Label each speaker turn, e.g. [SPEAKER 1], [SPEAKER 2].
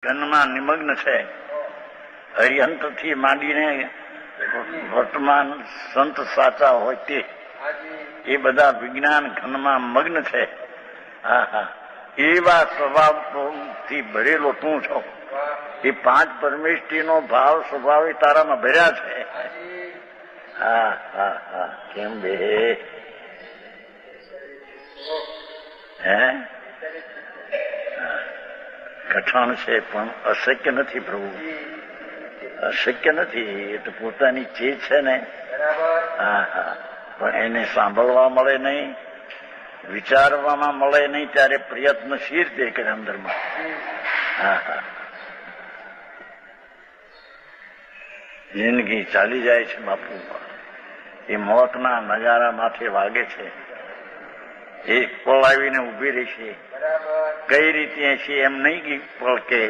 [SPEAKER 1] ઘનમાં નિમગ્ન છે. હરિહંતથી માંડીને વર્તમાન સંત સાચા હોય તે એ બધા વિજ્ઞાન ઘનમાં મગ્ન છે. હા, એવા સ્વભાવથી ભરેલો તું છો. એ પાંચ પરમેષ્ઠીનો ભાવ સ્વભાવ તારામાં ભર્યા છે. હા હા હા, કેમ બે હે કઠણ છે પણ અશક્ય નથી પ્રભુ, અશક્ય નથી. એ તો પોતાની ચીજ છે ને. હા હા, પણ એને સાંભળવા મળે નહીં, વિચારવામાં મળે નહીં, ત્યારે પ્રયત્નશીલ તે કરે અંદરમાં. હા હા, જિંદગી ચાલી જાય છે બાપુ, એ મોતના નજારા માથે વાગે છે. એક પળ આવીને ઉભી રહેશે. કઈ રીતે છે એમ નહીં પળ કે